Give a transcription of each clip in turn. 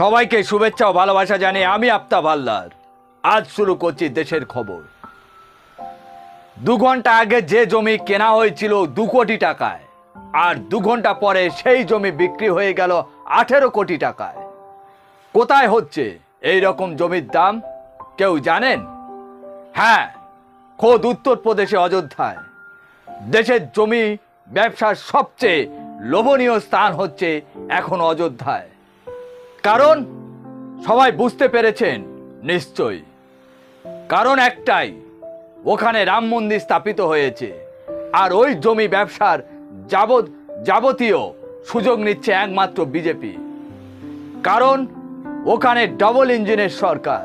সবাইকে শুভেচ্ছা ও ভালোবাসা জানিয়ে আমি আফতাব হালদার আজ শুরু করছি দেশের খবর। 2 ঘন্টা আগে যে জমি কেনা হয়েছিল 2 কোটি টাকায়, আর 2 ঘন্টা পরে সেই জমি বিক্রি হয়ে গেল 18 কোটি টাকায়। কোথায় হচ্ছে এই রকম জমির দাম কেউ জানেন? হ্যাঁ, খোদ উত্তরপ্রদেশে অযোধ্যায়। দেশের জমি ব্যবসার সবচেয়ে লোভনীয় স্থান হচ্ছে এখন অযোধ্যায়। কারণ সবাই বুঝতে পেরেছেন নিশ্চয়ই, কারণ একটাই, ওখানে রাম মন্দির স্থাপিত হয়েছে, আর ওই জমি ব্যবসার যাবতীয় সুযোগ নিচ্ছে একমাত্র বিজেপি। কারণ ওখানে ডবল ইঞ্জিনের সরকার,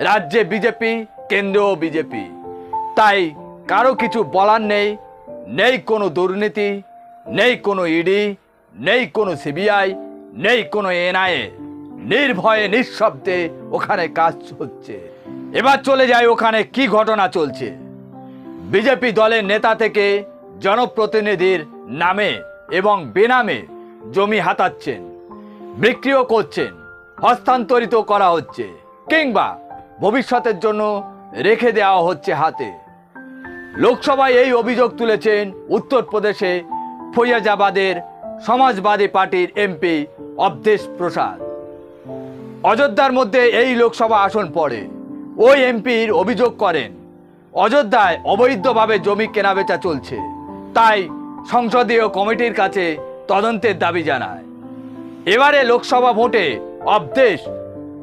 রাজ্যে বিজেপি, কেন্দ্রেও বিজেপি। তাই কারো কিছু বলার নেই, নেই কোনো দুর্নীতি, নেই কোনো ইডি, নেই কোনো সিবিআই, নেই কোনো এনআইএ। নির্ভয়ে নিঃশব্দে ওখানে কাজ হচ্ছে। এবার চলে যায় ওখানে কি ঘটনা চলছে। বিজেপি দলের নেতা থেকে জনপ্রতিনিধির নামে এবং বেনামে জমি হাতাচ্ছেন, বিক্রিও করছেন, হস্তান্তরিত করা হচ্ছে, কিংবা ভবিষ্যতের জন্য রেখে দেওয়া হচ্ছে হাতে। লোকসভায় এই অভিযোগ তুলেছেন উত্তরপ্রদেশে ফৈজাবাদের সমাজবাদী পার্টির এমপি অবধেশ প্রসাদ। অযোধ্যার মধ্যে এই লোকসভা আসন পড়ে। ওই এমপির অভিযোগ করেন অযোধ্যায় অবৈধভাবে জমি কেনাবেচা চলছে, তাই সংসদীয় কমিটির কাছে তদন্তের দাবি জানায়। এবারে লোকসভা ভোটে অবধেশ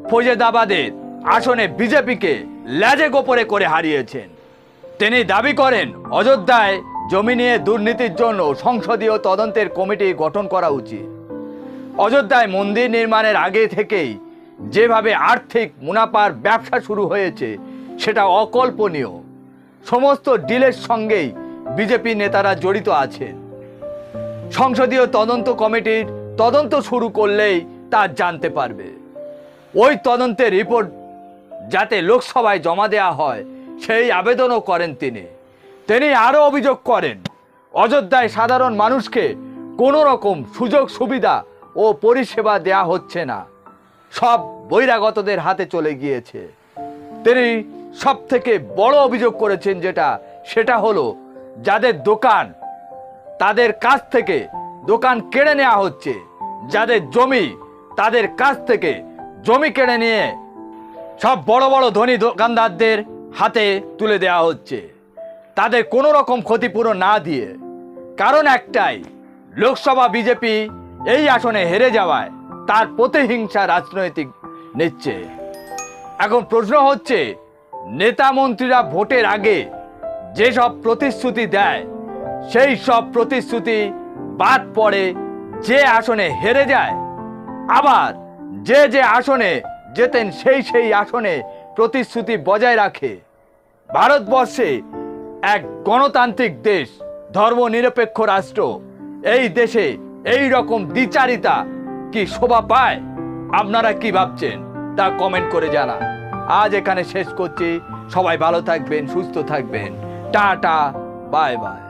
ফৈজাবাদের আসনে বিজেপিকে লেজে গোপরে করে হারিয়েছেন। তিনি দাবি করেন অযোধ্যায় জমি নিয়ে দুর্নীতির জন্য সংসদীয় তদন্তের কমিটি গঠন করা উচিত। অযোধ্যায় মন্দির নির্মাণের আগে থেকেই যেভাবে আর্থিক মুনাফার ব্যবসা শুরু হয়েছে সেটা অকল্পনীয়। সমস্ত ডিলের সঙ্গেই বিজেপি নেতারা জড়িত আছেন। সংসদীয় তদন্ত কমিটির তদন্ত শুরু করলেই তা জানতে পারবে। ওই তদন্তের রিপোর্ট যাতে লোকসভায় জমা দেওয়া হয় সেই আবেদনও করেন তিনি আরও অভিযোগ করেন অযোধ্যায় সাধারণ মানুষকে কোনো রকম সুযোগ সুবিধা ও পরিষেবা দেয়া হচ্ছে না, সব বহিরাগতদের হাতে চলে গিয়েছে। তিনি সব থেকে বড় অভিযোগ করেছেন সেটা হলো যাদের দোকান, তাদের কাছ থেকে দোকান কেড়ে নেওয়া হচ্ছে, যাদের জমি, তাদের কাছ থেকে জমি কেড়ে নিয়ে সব বড় বড় ধনী দোকানদারদের হাতে তুলে দেওয়া হচ্ছে, তাদের কোনো রকম ক্ষতিপূরণ না দিয়ে। কারণ একটাই, লোকসভা বিজেপি এই আসনে হেরে যাওয়ায় তার প্রতিহিংসা রাজনৈতিক নিচ্ছে। এখন প্রশ্ন হচ্ছে, নেতা মন্ত্রীরা ভোটের আগে যেসব প্রতিশ্রুতি দেয় সেই সব প্রতিশ্রুতি বাদ পড়ে যে আসনে হেরে যায়, আবার যে আসনে জেতেন সেই আসনে প্রতিশ্রুতি বজায় রাখে। ভারতবর্ষে এক গণতান্ত্রিক দেশ, ধর্মনিরপেক্ষ রাষ্ট্র, এই দেশে এই রকম দ্বিচারিতা কি শোভা পায়? আপনারা কি ভাবছেন তা কমেন্ট করে জানান। আজ এখানে শেষ করছি। সবাই ভালো থাকবেন, সুস্থ থাকবেন। Tata, bye bye.